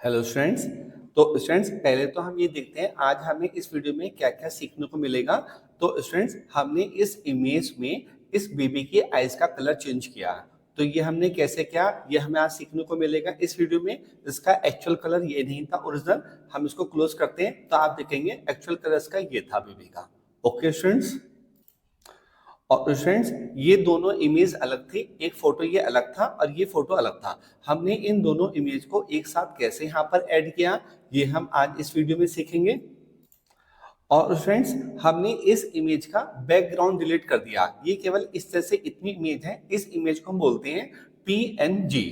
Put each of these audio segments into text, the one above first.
Hello students. तो students पहले तो हम ये देखते हैं आज हमें इस वीडियो में क्या क्या सीखने को मिलेगा। तो स्टूडेंट्स हमने इस इमेज में इस बेबी की आईज का कलर चेंज किया। तो ये हमने कैसे किया ये हमें आज सीखने को मिलेगा इस वीडियो में। इसका एक्चुअल कलर ये नहीं था ओरिजिनल। हम इसको क्लोज करते हैं तो आप देखेंगे एक्चुअल कलर इसका ये था बेबी का। Okay students. और स्टूडेंट्स ये दोनों इमेज अलग थी, एक फोटो ये अलग था और ये फोटो अलग था। हमने इन दोनों इमेज को एक साथ कैसे यहाँ पर ऐड किया ये हम आज इस वीडियो में सीखेंगे। और फ्रेंड्स हमने इस इमेज का बैकग्राउंड डिलीट कर दिया। ये केवल इस तरह से इतनी इमेज है, इस इमेज को हम बोलते हैं PNG।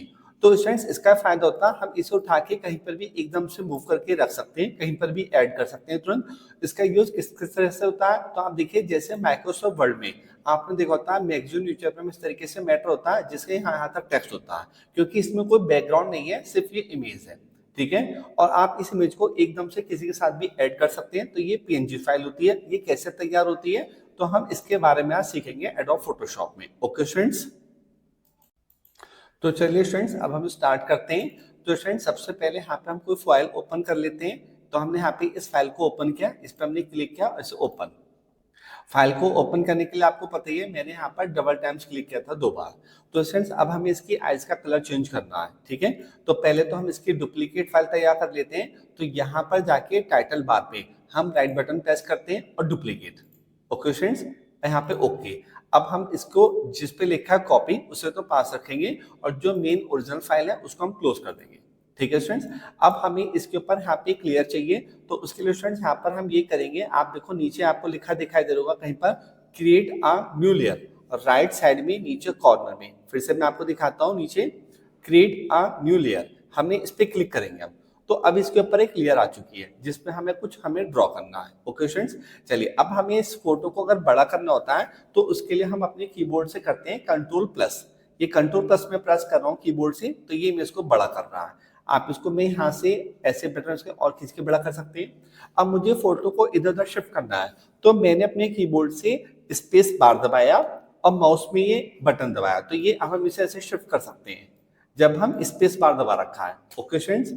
तो फ्रेंड्स इसका फायदा होता है हम इसे उठा के कहीं पर भी एकदम से मूव करके रख सकते हैं, कहीं पर भी ऐड कर सकते हैं तुरंत। इसका यूज किस तरह से होता है तो आप देखिए जैसे माइक्रोसॉफ्ट वर्ड में आपने देखा होता है मैगजीन न्यूज़पेपर में इस तरीके से मैटर होता है जिसके यहाँ तक टेक्स्ट होता है, क्योंकि इसमें कोई बैकग्राउंड नहीं है, सिर्फ ये इमेज है। ठीक है। और आप इस इमेज को एकदम से किसी के साथ भी ऐड कर सकते हैं। तो ये PNG फाइल होती है। ये कैसे तैयार होती है तो हम इसके बारे में आज सीखेंगे एडोब फोटोशॉप में। Okay students. तो चलिए स्टूडेंट्स अब हम स्टार्ट करते हैं। तो स्टूडेंट्स सबसे पहले यहाँ पे हम कोई फाइल ओपन कर लेते हैं। तो हमने यहाँ पे इस फाइल को ओपन किया, इस पर हमने क्लिक किया और इसे ओपन। फाइल को ओपन करने के लिए आपको पता ही है मैंने यहाँ पर डबल टाइम्स क्लिक किया था 2 बार। तो फ्रेंड्स अब हमें इसकी आइज का कलर चेंज करना है। ठीक है। तो पहले तो हम इसकी डुप्लीकेट फाइल तैयार कर लेते हैं। तो यहाँ पर जाके टाइटल बार पे हम राइट बटन प्रेस करते हैं और डुप्लीकेट। ओके फ्रेंड्स यहाँ पे ओके। अब हम इसको जिस पे लिखा है कॉपी उसे तो पास रखेंगे और जो मेन ओरिजिनल फाइल है उसको हम क्लोज कर देंगे। ठीक है स्टूडेंट्स। अब हमें इसके ऊपर यहाँ पे क्लियर चाहिए। तो उसके लिए स्टूडेंट्स यहाँ पर हम ये करेंगे, आप देखो नीचे आपको लिखा दिखाई दे रहा होगा कहीं पर क्रिएट अ न्यू लेयर, और राइट साइड में नीचे कॉर्नर में फिर से मैं आपको दिखाता हूँ नीचे क्रिएट अ न्यू लेयर, हमने इस पे क्लिक करेंगे। अब तो अब इसके ऊपर एक लेयर आ चुकी है जिसमें हमें ड्रॉ करना है। ओके स्टूडेंट्स चलिए अब हमें इस फोटो को अगर बड़ा करना होता है तो उसके लिए हम अपने कीबोर्ड से करते हैं कंट्रोल+। ये कंट्रोल+ में प्रेस कर रहा हूँ कीबोर्ड से, तो ये मैं इसको बड़ा कर रहा है। आप इसको मैं यहाँ से ऐसे बटन से और खींच के बड़ा कर सकते हैं। अब मुझे फोटो को इधर उधर शिफ्ट करना है तो मैंने अपने कीबोर्ड से स्पेस बार दबाया और माउस में ये बटन दबाया, तो ये अब हम इसे ऐसे शिफ्ट कर सकते हैं जब हम स्पेस बार दबा रखा है। ओके फ्रेंड्स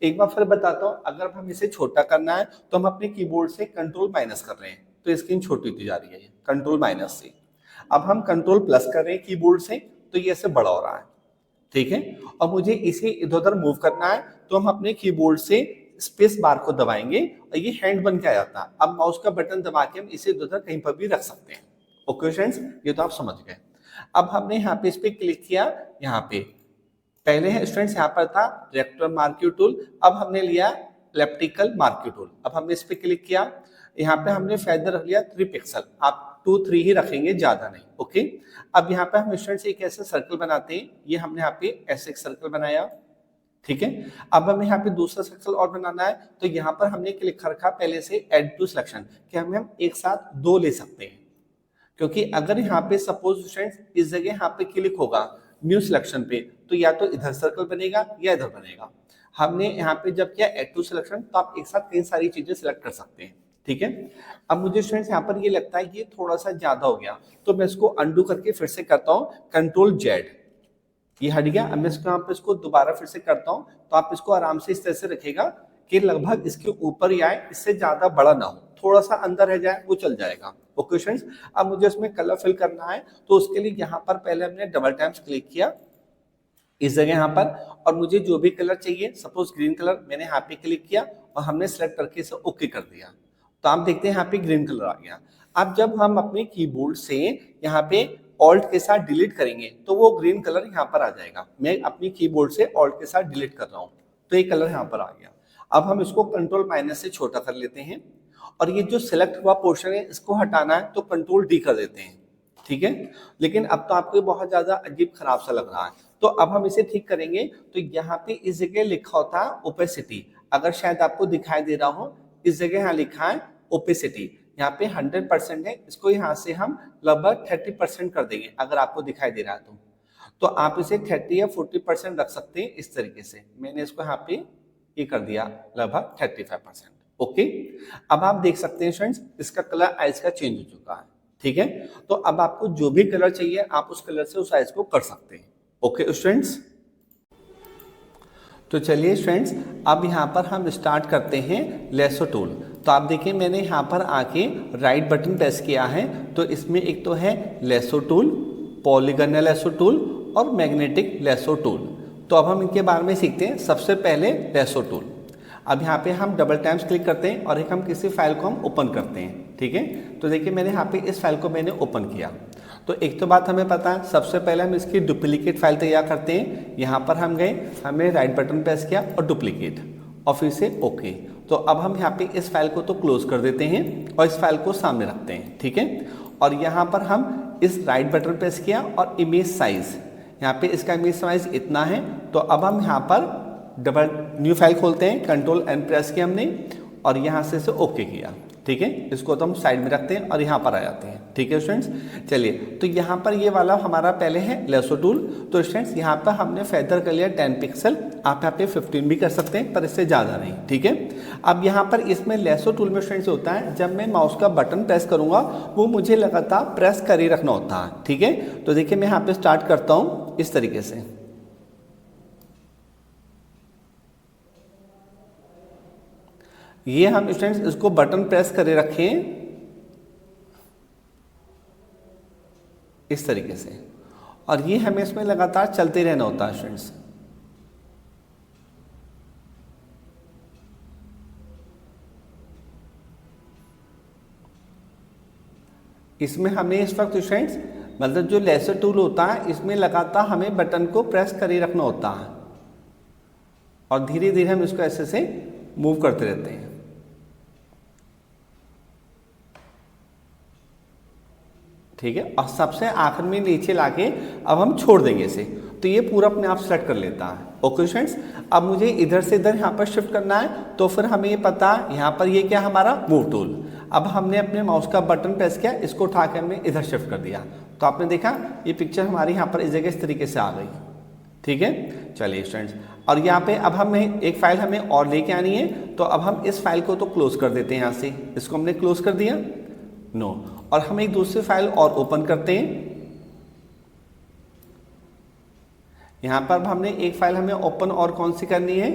एक बार फिर बताता हूँ, अगर हम इसे छोटा करना है तो हम अपने कीबोर्ड से कंट्रोल- कर रहे हैं तो स्क्रीन छोटी होती जा रही है कंट्रोल- से। अब हम कंट्रोल+ कर रहे हैं कीबोर्ड से तो ये ऐसे बड़ा हो रहा है। ठीक है। और मुझे इसे इधर उधर मूव करना है तो हम अपने कीबोर्ड से स्पेस बार को दबाएंगे और ये हैंड बन के आ जाता है। अब माउस का बटन दबा के हम इसे इधर उधर कहीं पर भी रख सकते हैं। ओके फ्रेंड्स ये तो आप समझ गए। अब हमने यहाँ पे इस पे क्लिक किया, यहाँ पे पहले है स्टूडेंट्स यहाँ पर था रेक्टेंगुलर मार्क्यू टूल, अब हमने लिया इलिप्टिकल मार्क्यू टूल। अब हमने इस पे क्लिक किया, यहाँ पे हमने फेदर रख लिया 3 पिक्सल, आप 2-3 ही रखेंगे ज्यादा नहीं। ओके। अब यहाँ पे हम स्टूडेंट्स एक ऐसे सर्कल बनाते हैं, ये हमने यहाँ पे ऐसे एक सर्कल बनाया। ठीक है। अब हमें यहाँ पे दूसरा सर्कल और बनाना है तो यहाँ पर हमने क्लिक रखा पहले से ऐड टू सिलेक्शन कि हम एक साथ 2 ले सकते हैं, क्योंकि अगर यहाँ पे सपोज स्टूडेंट्स इस जगह यहाँ पे क्लिक होगा न्यू सिलेक्शन पे तो या तो इधर सर्कल बनेगा या इधर बनेगा। हमने यहाँ पे जब किया ऐड टू सिलेक्शन तो आप एक साथ कई सारी चीजें सिलेक्ट कर सकते हैं। ठीक है। अब मुझे स्टूडेंट्स यहाँ पर ये लगता है ये थोड़ा सा ज्यादा हो गया तो मैं इसको अंडू करके फिर से करता हूँ कंट्रोल-Z, ये हट गया। अब मैं इसको यहाँ पे इसको दोबारा फिर से करता हूँ तो आप इसको आराम से इस तरह से रखेगा कि लगभग इसके ऊपर ही आए, इससे ज्यादा बड़ा ना हो, थोड़ा सा अंदर रह जाए वो चल जाएगा। ओके फ्रेंड्स अब मुझे इसमें कलर फिल करना है तो उसके लिए यहाँ पर पहले हमने डबल टाइम्स क्लिक किया इस जगह यहाँ पर, और मुझे जो भी कलर चाहिए सपोज ग्रीन कलर मैंने यहाँ पे क्लिक किया और हमने सेलेक्ट करके इसे ओके कर दिया। तो आप देखते हैं यहाँ पे ग्रीन कलर आ गया। अब जब हम अपने कीबोर्ड से यहाँ पे ऑल्ट के साथ डिलीट करेंगे तो वो ग्रीन कलर यहाँ पर आ जाएगा। मैं अपनी कीबोर्ड से ऑल्ट के साथ डिलीट कर रहा हूँ तो ये कलर यहाँ पर आ गया। अब हम इसको कंट्रोल- से छोटा कर लेते हैं और ये जो सिलेक्ट हुआ पोर्शन है इसको हटाना है तो कंट्रोल-D कर देते हैं। ठीक है। लेकिन अब तो आपको बहुत ज्यादा अजीब खराब सा लग रहा है तो अब हम इसे ठीक करेंगे। तो यहाँ पे इस जगह लिखा होता है ओपेसिटी, अगर शायद आपको दिखाई दे रहा हो इस जगह यहाँ लिखा है ओपेसिटी, यहाँ पे 100% है, इसको यहाँ से हम लगभग 30% कर देंगे अगर आपको दिखाई दे रहा है तो आप इसे 30 या 40% रख सकते हैं। इस तरीके से मैंने इसको यहाँ पे ये कर दिया लगभग 35%। ओके। अब आप देख सकते हैं फ्रेंड्स इसका कलर आइज का चेंज हो चुका है। ठीक है। तो अब आपको जो भी कलर चाहिए आप उस कलर से उस आइज को कर सकते हैं। Okay students. तो चलिए स्टूडेंट्स, अब यहाँ पर हम स्टार्ट करते हैं लेसो टूल। तो आप देखिए मैंने यहाँ पर आके राइट बटन प्रेस किया है, तो इसमें एक तो है lasso tool, polygonal lasso tool और मैग्नेटिक लेसो टूल। तो अब हम इनके बारे में सीखते हैं। सबसे पहले लेसो टूल। अब यहाँ पे हम डबल टाइम्स क्लिक करते हैं और एक हम किसी फाइल को हम ओपन करते हैं, ठीक है। तो देखिए मैंने यहाँ पे इस फाइल को मैंने ओपन किया। तो एक तो बात हमें पता है, सबसे पहले हम इसकी डुप्लीकेट फाइल तैयार करते हैं। यहाँ पर हम गए, हमने राइट बटन प्रेस किया और डुप्लीकेट, और फिर से ओके। तो अब हम यहाँ पे इस फाइल को तो क्लोज कर देते हैं और इस फाइल को सामने रखते हैं, ठीक है। और यहाँ पर हम इस राइट बटन प्रेस किया और इमेज साइज, यहाँ पे इसका इमेज साइज इतना है। तो अब हम यहाँ पर डबल न्यू फाइल खोलते हैं, कंट्रोल एन प्रेस किया हमने और यहाँ से इसे ओके किया, ठीक है। इसको तो हम साइड में रखते हैं और यहाँ पर आ जाते हैं, ठीक है स्टूडेंट्स। चलिए, तो यहाँ पर ये वाला हमारा पहले है लेसो टूल। तो स्टूडेंट्स यहाँ पर हमने फेदर कर लिया 10 पिक्सल, आप यहाँ पे 15 भी कर सकते हैं, पर इससे ज़्यादा नहीं, ठीक है। अब यहाँ पर इसमें लेसो टूल में स्टूडेंट्स होता है, जब मैं माउस का बटन प्रेस करूँगा वो मुझे लगातार प्रेस कर ही रखना होता है, ठीक है। तो देखिए मैं यहाँ पे स्टार्ट करता हूँ इस तरीके से। ये हम स्टूडेंट्स इसको बटन प्रेस करे रखें इस तरीके से, और ये हमें इसमें लगातार चलते रहना होता है स्टूडेंट्स। इसमें हमें इस वक्त स्टूडेंट्स मतलब जो लेसर टूल होता है इसमें लगातार हमें बटन को प्रेस करे रखना होता है और धीरे धीरे हम इसको ऐसे से मूव करते रहते हैं, ठीक है। और सबसे आखिर में नीचे लाके अब हम छोड़ देंगे इसे, तो ये पूरा अपने आप सेलेक्ट कर लेता है। ओके स्टूडेंट्स, अब मुझे इधर से इधर यहाँ पर शिफ्ट करना है, तो फिर हमें ये पता यहाँ पर ये क्या हमारा मूव टूल। अब हमने अपने माउस का बटन प्रेस किया, इसको उठा के हमने इधर शिफ्ट कर दिया, तो आपने देखा ये पिक्चर हमारी यहाँ पर इस जगह इस तरीके से आ गई, ठीक है। चलिए स्टूडेंट्स, और यहाँ पे अब हमें एक फाइल हमें और लेके आनी है, तो अब हम इस फाइल को तो क्लोज कर देते हैं। यहाँ से इसको हमने क्लोज कर दिया, नो, और हम एक दूसरी फाइल और ओपन करते हैं। यहां पर हमने एक फाइल हमें ओपन और कौन सी करनी है,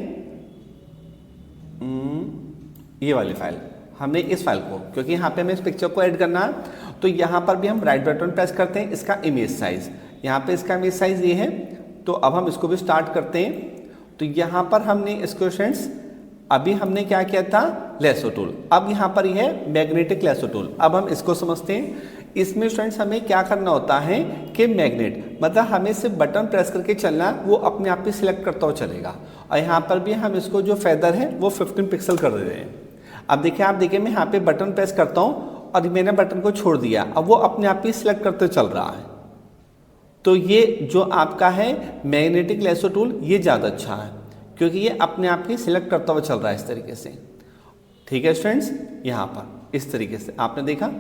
ये वाली फाइल। हमने इस फाइल को, क्योंकि यहाँ पे हमें इस पिक्चर को ऐड करना है, तो यहाँ पर भी हम राइट बटन प्रेस करते हैं, इसका इमेज साइज, यहाँ पे इसका इमेज साइज ये है। तो अब हम इसको भी स्टार्ट करते हैं। तो यहाँ पर हमने इसको स्टूडेंट्स अभी हमने क्या किया था, लेसो टूल। अब यहाँ पर यह है मैग्नेटिक लेसो टूल। अब हम इसको समझते हैं। इसमें स्टूडेंट्स हमें क्या करना होता है कि मैग्नेट मतलब हमें सिर्फ बटन प्रेस करके चलना, वो अपने आप ही सिलेक्ट करता हुआ चलेगा। और यहाँ पर भी हम इसको जो फेदर है वो 15 पिक्सल कर दे रहे हैं। अब देखिए, आप देखिए मैं यहाँ पे बटन प्रेस करता हूँ और मैंने बटन को छोड़ दिया, अब वो अपने आप ही सिलेक्ट करते चल रहा है। तो ये जो आपका है मैग्नेटिक लेसो टूल, ये ज़्यादा अच्छा है क्योंकि ये अपने आप ही सिलेक्ट करता हुआ चल रहा है इस तरीके से, ठीक है स्टूडेंट्स। यहाँ पर इस तरीके से आपने देखा।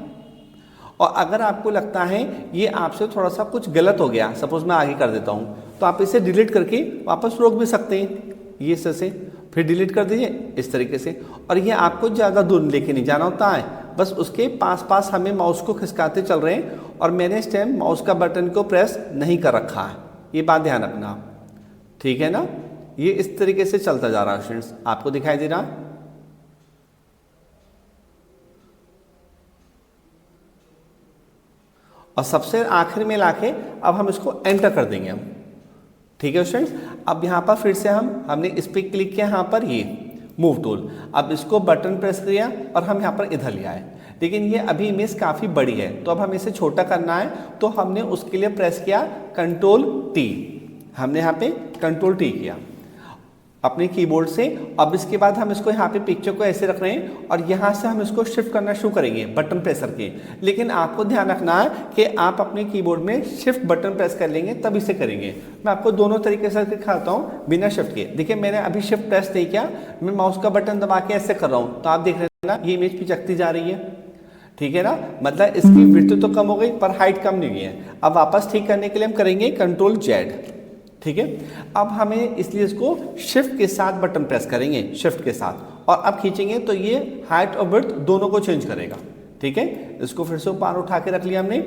और अगर आपको लगता है ये आपसे थोड़ा सा कुछ गलत हो गया, सपोज मैं आगे कर देता हूँ, तो आप इसे डिलीट करके वापस रोक भी सकते हैं, ये से फिर डिलीट कर दीजिए इस तरीके से। और ये आपको ज़्यादा दूर लेके नहीं जाना होता है, बस उसके पास पास हमें माउस को खिसकाते चल रहे हैं। और मैंने इस टाइम माउस का बटन को प्रेस नहीं कर रखा है, ये बात ध्यान रखना, ठीक है ना। ये इस तरीके से चलता जा रहा है स्टूडेंट्स, आपको दिखाई दे रहा। और सबसे आखिर में लाके अब हम इसको एंटर कर देंगे हम, ठीक है स्टूडेंट्स। अब यहाँ पर फिर से हमने इस पर क्लिक किया, यहाँ पर ये मूव टूल। अब इसको बटन प्रेस किया और हम यहाँ पर इधर ले आए, लेकिन ये अभी इमेज काफ़ी बड़ी है, तो अब हमें इसे छोटा करना है। तो हमने उसके लिए प्रेस किया कंट्रोल टी, हमने यहाँ पे कंट्रोल टी किया अपने कीबोर्ड से। अब इसके बाद हम इसको यहाँ पे पिक्चर को ऐसे रख रहे हैं और यहाँ से हम इसको शिफ्ट करना शुरू करेंगे बटन प्रेस करके। लेकिन आपको ध्यान रखना है कि आप अपने कीबोर्ड में शिफ्ट बटन प्रेस कर लेंगे तब इसे करेंगे। मैं आपको दोनों तरीके से दिखाता हूँ बिना शिफ्ट के। देखिए मैंने अभी शिफ्ट प्रेस नहीं किया, मैं माउस का बटन दबा के ऐसे कर रहा हूँ, तो आप देख रहे हैं ना ये इमेज पिचकती जा रही है, ठीक है ना। मतलब इसकी विड्थ तो कम हो गई पर हाइट कम नहीं है। अब वापस ठीक करने के लिए हम करेंगे कंट्रोल जेड, ठीक है। अब हमें इसलिए इसको शिफ्ट के साथ बटन प्रेस करेंगे, शिफ्ट के साथ, और अब खींचेंगे तो ये हाइट और विड्थ दोनों को चेंज करेगा, ठीक है। इसको फिर से ऊपर उठा के रख लिया हमने।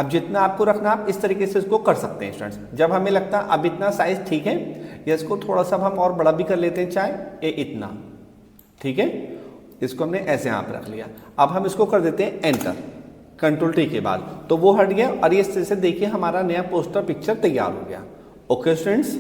अब जितना आपको रखना आप इस तरीके से इसको कर सकते हैं स्टूडेंट्स। जब हमें लगता है अब इतना साइज ठीक है, या इसको थोड़ा सा हम और बड़ा भी कर लेते हैं, चाहे ये इतना, ठीक है, इसको हमने ऐसे यहाँ पर रख लिया। अब हम इसको कर देते हैं एंटर, कंट्रोल टी के बाद, तो वो हट गया और इस तरह से देखिए हमारा नया पोस्टर पिक्चर तैयार हो गया। ओके स्टूडेंट्स,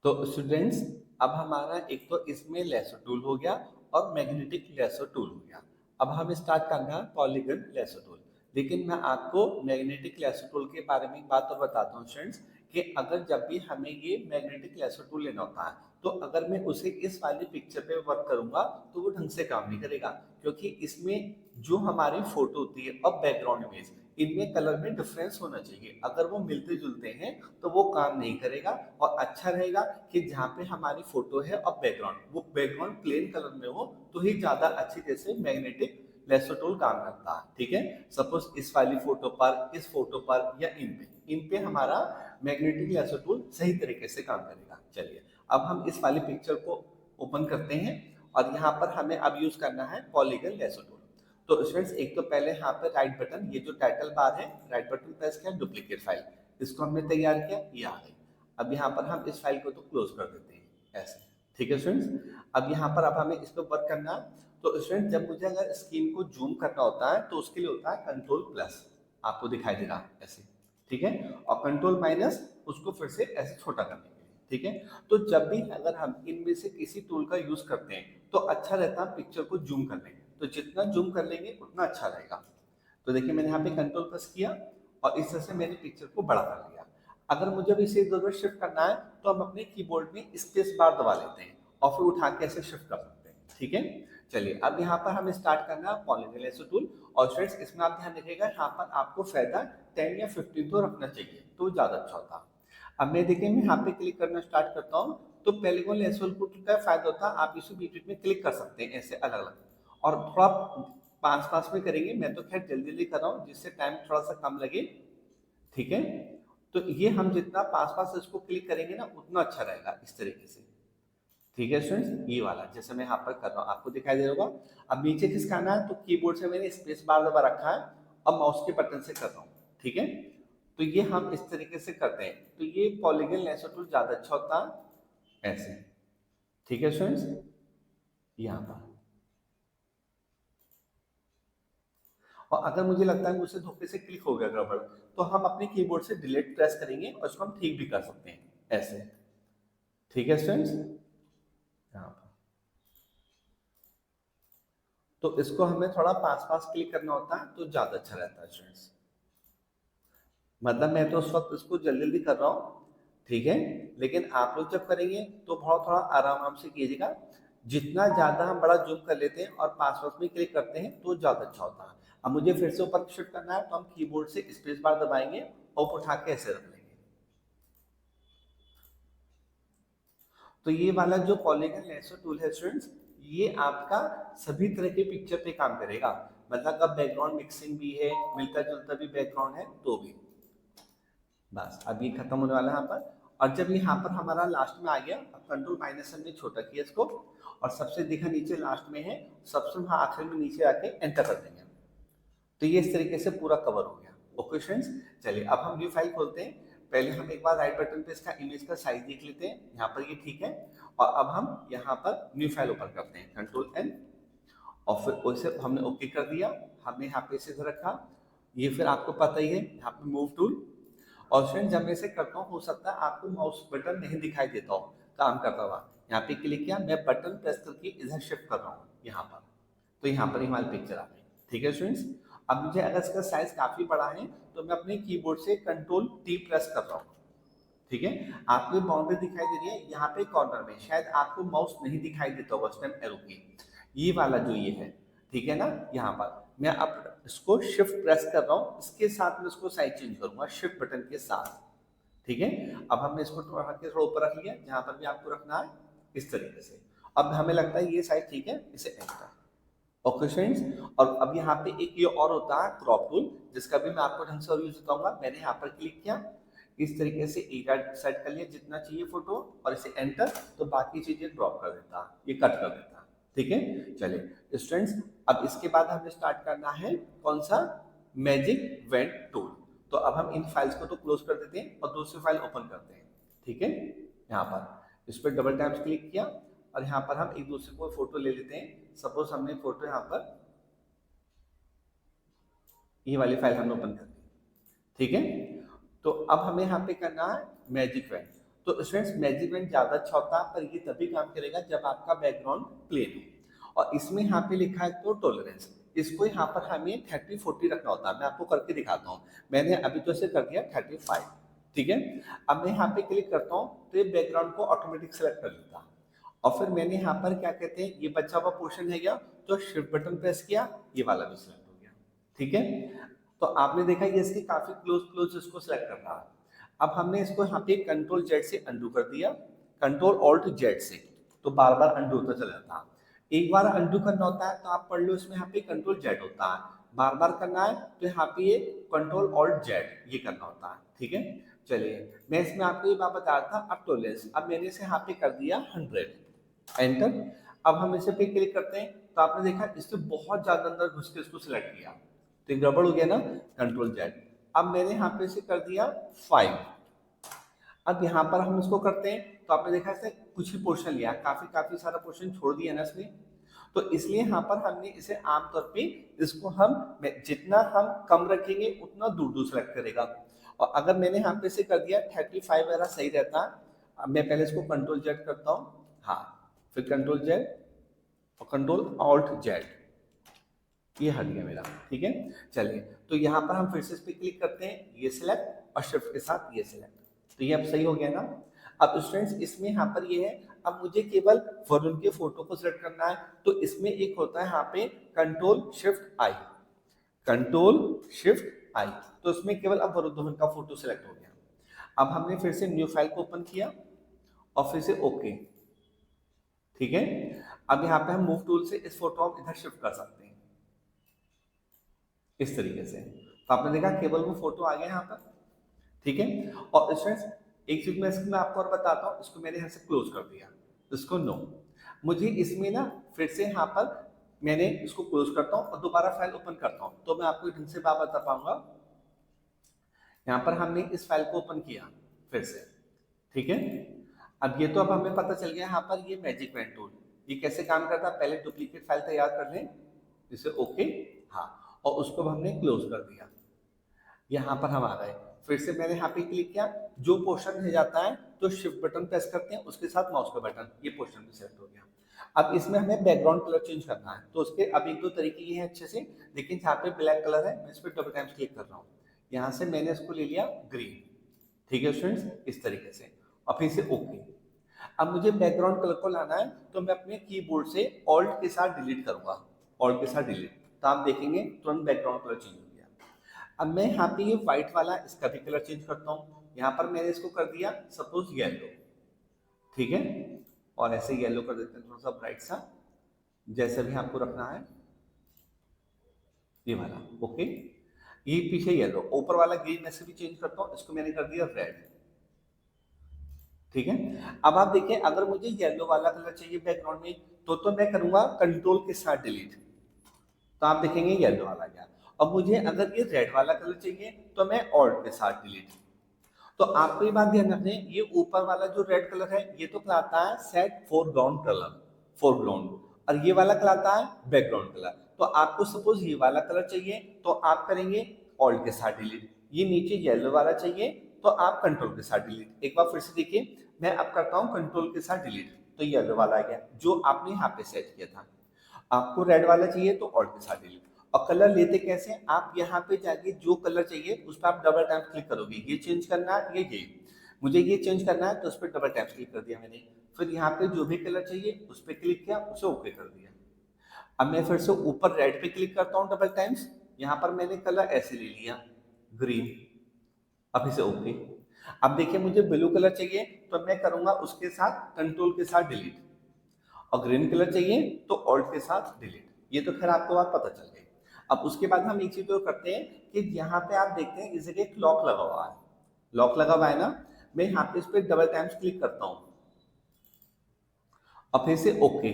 तो स्टूडेंट्स अब हमारा एक तो इसमें लेसो टूल हो गया और मैग्नेटिक लेसो टूल हो गया। अब हमें स्टार्ट करना है पॉलीगन लेसो टूल। लेकिन मैं आपको मैग्नेटिक लेसो टूल के बारे में एक बात और बताता हूँ स्टूडेंट्स, कि अगर जब भी हमें ये मैग्नेटिक लेसो टूल लेना होता है, तो अगर मैं उसे इस वाली पिक्चर पे वर्क करूंगा तो वो ढंग से काम नहीं करेगा, क्योंकि इसमें जो हमारी फोटो होती है और बैकग्राउंड इमेज, इनमें कलर में डिफरेंस होना चाहिए। अगर वो मिलते जुलते हैं तो वो काम नहीं करेगा। और अच्छा रहेगा कि जहाँ पे हमारी फोटो है और बैकग्राउंड, वो बैकग्राउंड प्लेन कलर में हो तो ही ज्यादा अच्छी तरह से मैग्नेटिक लेसो टूल काम करता है। ठीक है, सपोज इस वाली फोटो पर, इस फोटो पर या इन पे हमारा मैग्नेटिक लेसो टूल सही तरीके से काम करेगा। चलिए अब हम इस वाली पिक्चर को ओपन करते हैं और यहाँ पर हमें अब यूज करना है पॉलीगन लेसो टूल। तो स्टूडेंट्स एक तो पहले यहाँ पे राइट बटन, ये जो टाइटल बार है, राइट बटन प्रेस किया, डुप्लीकेट फाइल, इसको हमने तैयार किया, ये आ गई। अब यहाँ पर हम इस फाइल को तो क्लोज कर देते हैं ऐसे। ठीक है स्टूडेंट्स, अब यहाँ पर अब हमें इस पर वर्क करना है। तो स्टूडेंट जब मुझे अगर स्क्रीन को जूम करना होता है तो उसके लिए होता है कंट्रोल प्लस, आपको दिखाई दे रहा ऐसे, ठीक है, और कंट्रोल माइनस उसको फिर से ऐसे छोटा करने के लिए। ठीक है, तो जब भी अगर हम इनमें से किसी टूल का यूज करते हैं तो अच्छा रहता है पिक्चर को जूम करने में, तो जितना जूम कर लेंगे उतना अच्छा रहेगा। तो देखिए मैंने यहाँ पे कंट्रोल प्रेस किया और इस तरह से मैंने पिक्चर को बड़ा कर लिया। अगर मुझे भी इसे इधर शिफ्ट करना है तो हम अपने कीबोर्ड में स्पेस बार दबा लेते हैं और फिर उठा के ऐसे शिफ्ट कर सकते हैं। ठीक है, चलिए अब यहाँ पर हमें स्टार्ट करना है पॉलीगन लेसो टूल। और स्टूडेंट्स इसमें आप ध्यान रखिएगा, यहाँ पर आपको फायदा 10 या 15 तो रखना चाहिए तो ज्यादा अच्छा होता। अब मैं देखिए मैं यहाँ पे क्लिक करना स्टार्ट करता हूँ, तो पॉलीगन लेसो टूल का फायदा होता है आप इसे बीच बीच में क्लिक कर सकते हैं ऐसे अलग अलग, और थोड़ा पास पास में करेंगे। मैं तो खैर जल्दी जल्दी कर रहा हूँ जिससे टाइम थोड़ा सा कम लगे। ठीक है, तो ये हम जितना पास पास इसको क्लिक करेंगे ना उतना अच्छा रहेगा इस तरीके से। ठीक है स्टूडेंट्स, ये वाला जैसे मैं यहाँ पर कर रहा हूँ आपको दिखाई दे रहा होगा। अब नीचे किसका आना है, तो कीबोर्ड से मैंने स्पेस बार दबा रखा है, अब माउस के बटन से कर रहा हूँ। ठीक है, तो ये हम इस तरीके से करते हैं, तो ये पॉलीगन लेसो टूल ज्यादा अच्छा होता है ऐसे। ठीक है स्टूडेंट्स, यहाँ पर, और अगर मुझे लगता है मुझसे धोखे से क्लिक हो गया गड़बड़, तो हम अपने कीबोर्ड से डिलीट प्रेस करेंगे और उसको हम ठीक भी कर सकते हैं ऐसे। ठीक है स्टूडेंट्स, यहाँ पर, तो इसको हमें थोड़ा पास पास क्लिक करना होता है तो ज्यादा अच्छा रहता है स्टूडेंट्स। मतलब मैं तो उस वक्त इसको जल्दी जल्दी कर रहा हूँ, ठीक है, लेकिन आप लोग जब करेंगे तो बहुत थोड़ा आराम से कीजिएगा। जितना ज्यादा हम बड़ा जूम कर लेते हैं और पास पास में क्लिक करते हैं तो ज्यादा अच्छा होता है। अब मुझे फिर से ऊपर शिफ्ट करना है तो हम कीबोर्ड से स्पेस बार दबाएंगे और उठा के ऐसे रख लेंगे। तो ये वाला जो पॉलीगन लेसो टूल है स्टूडेंट्स, ये आपका सभी तरह के पिक्चर पे काम करेगा। मतलब अब बैकग्राउंड मिक्सिंग भी है, मिलता जुलता भी बैकग्राउंड है तो भी। बस अब ये खत्म होने वाला है यहाँ पर। और जब यहाँ पर हमारा लास्ट में आ गया, अब कंट्रोल माइनस हमने छोटा किया इसको, और सबसे देखा नीचे लास्ट में है, सबसे वहाँ आखिर में नीचे आके एंटर कर देंगे। तो ये इस तरीके से पूरा कवर हो गया। ओके फ्रेंड्स, चलिए अब हम न्यू फाइल खोलते हैं। पहले हम एक बार राइट बटन पे इसका इमेज का साइज देख लेते हैं, यहाँ पर ये ठीक है। और अब हम यहाँ पर न्यू फाइल ओपन करते हैं, कंट्रोल एन, और फिर उसे हमने ओके कर दिया। हमने यहाँ पे इसे रखा, ये फिर आपको पता ही है यहाँ पे मूव टूल। और फ्रेंड्स जब मैं इसे करता हूँ, हो सकता है आपको माउस बटन नहीं दिखाई देता हो काम करता हुआ। यहाँ पे क्लिक किया, मैं बटन प्रेस करके इधर शिफ्ट कर रहा हूँ यहाँ पर, तो यहाँ पर हमारी पिक्चर आ गई। ठीक है स्टूडेंट्स, अब मुझे अगर इसका साइज काफी बड़ा है तो मैं अपने कीबोर्ड से कंट्रोल टी प्रेस कर रहा हूँ। ठीक है, आपको बाउंड्री दिखाई दे रही है यहाँ पे कॉर्नर में, शायद आपको माउस नहीं दिखाई देता होगा उस टाइम एरो की, ये वाला जो ये है, ठीक है ना। यहाँ पर मैं अब इसको शिफ्ट प्रेस कर रहा हूँ, इसके साथ में इसको साइज चेंज करूंगा शिफ्ट बटन के साथ। ठीक है, अब हमने इसको थोड़ा ऊपर रख लिया, जहां पर भी आपको रखना है इस तरीके से। अब हमें लगता है ये साइज ठीक है, इसे एंटर। ओके फ्रेंड्स, और अब यहाँ पे एक ये और होता है क्रॉप टूल, जिसका भी मैं आपको ढंग से और यूज बताऊंगा। मैंने यहाँ पर क्लिक किया, इस तरीके से एरिया सेट कर लिया जितना चाहिए फोटो, और इसे एंटर, तो बाकी चीजें ड्रॉप कर देता, ये कट कर देता। ठीक है, चलिए स्टूडेंट्स, अब इसके बाद हमें स्टार्ट करना है कौन सा, मैजिक वेंट टूल। तो अब हम इन फाइल्स को तो क्लोज कर देते हैं और दूसरी फाइल ओपन करते हैं। ठीक है, यहाँ पर इस पर डबल टैप क्लिक किया और यहाँ पर हम एक दूसरे को फोटो ले लेते हैं। सपोज हमने फोटो यहाँ पर ये वाली फाइल हमने ओपन कर दी। ठीक है, तो अब हमें यहाँ पे करना है मैजिक वेंट। तो स्टूडेंट्स मैजिक वेंट ज्यादा अच्छा होता है, पर ये तभी काम करेगा जब आपका बैकग्राउंड प्लेन हो। और इसमें यहाँ पे लिखा है तो टॉलरेंस, इसको यहाँ पर हमें 30-40 रखना होता है। मैं आपको करके दिखाता हूँ। मैंने अभी तो इसे कर दिया 35। ठीक है, अब मैं यहाँ पे क्लिक करता हूँ तो ये बैकग्राउंड को ऑटोमेटिक सेलेक्ट कर लेता है। और फिर मैंने यहाँ पर क्या कहते हैं, ये बचा हुआ पोर्शन है क्या, तो शिफ्ट बटन प्रेस किया, ये वाला भी सिलेक्ट हो गया। ठीक है, तो आपने देखा ये इसके काफी क्लोज क्लोज इसको सिलेक्ट कर रहा है। अब हमने इसको यहाँ पे कंट्रोल जेड से अंडू कर दिया, कंट्रोल ऑल्ट जेड से, तो बार बार अंडू होता चला जाता है। एक बार अंडू करना होता है तो आप पढ़ लो, इसमें यहाँ पे कंट्रोल जेड होता है। बार बार करना है तो यहाँ पे ये कंट्रोल ऑल्ट जेड ये करना होता है। ठीक है, चलिए मैं इसमें आपको ये बात बता रहा था। अब टॉलरेंस, अब मैंने इसे यहाँ पे कर दिया 100, एंटर। अब हम इसे पे क्लिक करते हैं तो आपने देखा इससे बहुत ज्यादा अंदर घुस के इसको सिलेक्ट किया, तो गड़बड़ हो गया ना, कंट्रोल जेड। अब मैंने यहाँ पे इसे कर दिया 5। अब यहाँ पर हम इसको करते हैं तो आपने देखा इसने कुछ ही पोर्शन लिया, काफी सारा पोर्शन छोड़ दिया ना इसने। तो इसलिए यहाँ पर हमने इसे आमतौर पे इसको हम जितना हम कम रखेंगे उतना दूर दूर सेलेक्ट करेगा। और अगर मैंने यहाँ पे से कर दिया 35 वगैरह सही रहता। अब मैं पहले इसको कंट्रोल जेड करता हूँ, हाँ, फिर कंट्रोल जेड और कंट्रोल ऑल्ट जेड, ये हट गया मेरा। ठीक है, चलिए तो यहाँ पर हम फिर से इस पर क्लिक करते हैं, ये सिलेक्ट और शिफ्ट के साथ ये सिलेक्ट, तो ये अब सही हो गया ना। अब स्टूडेंट्स इसमें यहाँ पर ये है, अब मुझे केवल वरुण के फोटो को सिलेक्ट करना है, तो इसमें एक होता है यहाँ पे कंट्रोल शिफ्ट आई, कंट्रोल शिफ्ट आई, तो इसमें केवल अब वरुण धवन का फोटो सिलेक्ट हो गया। अब हमने फिर से न्यू फाइल को ओपन किया और फिर से ओके। ठीक है, अब यहाँ पे हम मूव टूल से इस फोटो को इधर शिफ्ट कर सकते हैं इस तरीके से। तो आपने देखा केवल वो फोटो आ गया यहाँ पर। ठीक है, और स्टूडेंट्स एक चीज मैं इसमें आपको और बताता हूँ, इसको मैंने यहाँ से क्लोज कर दिया, इसको नो। मुझे इसमें ना फिर से यहाँ पर मैंने इसको क्लोज करता हूँ और दोबारा फाइल ओपन करता हूँ, तो मैं आपको ढंग से बात बता पाऊंगा। यहाँ पर हमने इस फाइल को ओपन किया फिर से। ठीक है, अब ये तो अब हमें पता चल गया यहाँ पर ये मैजिक पेन टूल ये कैसे काम करता है। पहले डुप्लीकेट फाइल तैयार कर लें, इसे ओके, हाँ, और उसको हमने क्लोज कर दिया। यहाँ पर हम आ गए, फिर से मैंने यहाँ पे क्लिक किया, जो पोर्शन रह जाता है तो शिफ्ट बटन प्रेस करते हैं, उसके साथ माउस का बटन, ये पोर्शन भी सेलेक्ट हो गया। अब इसमें हमें बैकग्राउंड कलर चेंज करना है, तो उसके अब एक दो तरीके ये हैं अच्छे से, लेकिन यहाँ पे ब्लैक कलर है, मैं इस पर डबल टाइम क्लिक कर रहा हूँ। यहाँ से मैंने इसको ले लिया ग्रीन। ठीक है स्टूडेंट्स, इस तरीके से, और फिर से ओके। अब मुझे बैकग्राउंड कलर को लाना है, तो मैं अपने कीबोर्ड से ऑल्ट के साथ डिलीट करूंगा, ऑल्ट के साथ डिलीट, तो आप देखेंगे तुरंत बैकग्राउंड कलर चेंज हो गया। अब मैं यहाँ पे ये व्हाइट वाला इसका भी कलर चेंज करता हूँ। यहाँ पर मैंने इसको कर दिया सपोज येलो। ठीक है, और ऐसे येलो कर देते हैं थोड़ा सा ब्राइट सा, जैसे भी आपको रखना है ये वाला। ओके, ये पीछे येलो, ऊपर वाला ग्रीन में से भी चेंज करता हूँ, इसको मैंने कर दिया रेड। ठीक है, अब आप देखिए अगर मुझे येलो वाला कलर चाहिए बैकग्राउंड में, तो मैं करूंगा कंट्रोल के साथ डिलीट, तो आप देखेंगे येलो वाला गया। अब मुझे अगर ये रेड वाला कलर चाहिए तो मैं ऑल्ट के साथ डिलीट। तो आपको ये बात ध्यान रखनी है, ये ऊपर वाला जो रेड कलर है ये तो कहलाता है सेट फोरग्राउंड कलर, फोरग्राउंड, और ये वाला कहलाता है बैकग्राउंड कलर। तो आपको सपोज ये वाला कलर चाहिए तो आप करेंगे ऑल्ट के साथ डिलीट, ये नीचे येलो वाला चाहिए तो आप कंट्रोल के साथ डिलीट। एक बार फिर से देखिए, मैं अब करता हूँ कंट्रोल के साथ डिलीट, तो येलो वाला आ गया जो आपने यहाँ पे सेट किया था। आपको रेड वाला चाहिए तो ऑल्ट के साथ डिलीट। और कलर लेते कैसे, आप यहाँ पे जाके जो कलर चाहिए उस पर आप डबल टैप क्लिक करोगे, ये चेंज करना है, ये मुझे ये चेंज करना है, तो उस पर डबल टैप क्लिक कर दिया मैंने। फिर यहाँ पे जो भी कलर चाहिए उस पर क्लिक किया, उसे ओके कर दिया। अब मैं फिर से ऊपर रेड पे क्लिक करता हूँ डबल टाइम्स, यहाँ पर मैंने कलर ऐसे ले लिया ग्रीन, अब इसे ओके। अब देखिए मुझे ब्लू कलर चाहिए तो मैं करूंगा उसके साथ कंट्रोल के साथ डिलीट, और ग्रीन कलर चाहिए तो ऑल्ट के साथ डिलीट। ये तो खैर आपको बात पता चल गई। अब उसके बाद हम एक चीज और करते हैं कि यहाँ पे आप देखते हैं इस जगह लॉक लगा हुआ है, लॉक लगा हुआ है ना, मैं यहाँ पे इस पर डबल टाइम्स क्लिक करता हूँ और फिर से ओके,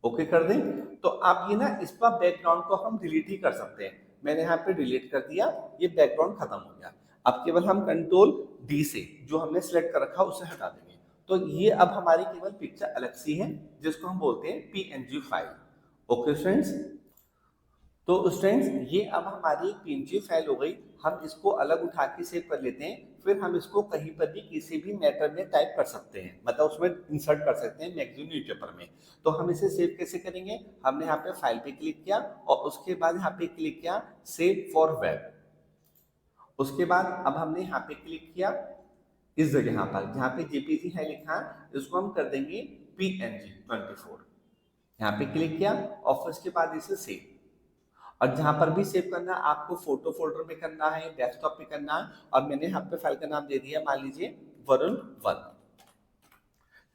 ओके कर दें, तो आप ये ना इस पर बैकग्राउंड को हम डिलीट ही कर सकते हैं। मैंने यहाँ पे डिलीट कर दिया, ये बैकग्राउंड खत्म हो गया। अब केवल हम कंट्रोल डी से जो हमने सिलेक्ट कर रखा उसे हटा देंगे। तो ये अब हमारी केवल पिक्चर अलग सी है जिसको हम बोलते हैं पीएनजी फाइल। ओके स्टूडेंट्स, तो स्टूडेंट्स ये अब हमारी एक पीएनजी फाइल हो गई। हम इसको अलग उठा के सेव कर लेते हैं, फिर हम इसको कहीं पर भी किसी भी मैटर में टाइप कर सकते हैं, मतलब उसमें इंसर्ट कर सकते हैं मैगजीन न्यूज़पेपर में। तो हम इसे सेव कैसे करेंगे, हमने यहाँ पे फाइल पे क्लिक किया और उसके बाद यहाँ पे क्लिक किया सेव फॉर वेब। उसके बाद अब हमने यहाँ पे क्लिक किया इस जगह पर जहाँ पे जेपीजी है लिखा, इसको हम कर देंगे PNG24। यहाँ पे क्लिक किया और फिर उसके बाद इसे सेव। और जहां पर भी सेव करना है आपको फोटो फोल्डर में करना है, डेस्कटॉप पे करना है, और मैंने यहाँ पे फाइल का नाम दे दिया मान लीजिए वरुण 1।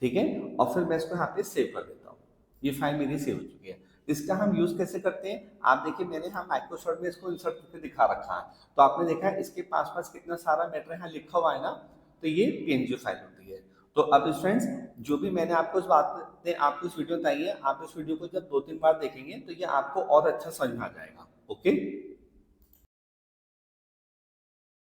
ठीक है, और फिर मैं इसको यहाँ पे सेव कर देता हूँ। ये फाइल मेरी सेव हो चुकी है। इसका हम यूज कैसे करते हैं, आप देखिए मैंने यहाँ माइक्रोसॉफ्ट में इसको इंसर्ट करके दिखा रखा है। तो आपने देखा है इसके पास कितना सारा मैटर यहाँ लिखा हुआ है ना, तो ये पीएनजी फाइल होती है। तो अब फ्रेंड्स जो भी मैंने आपको इस बात ने आपको इस वीडियो बताई है, आप इस वीडियो को जब 2-3 बार देखेंगे तो ये आपको और अच्छा समझ में आ जाएगा। ओके।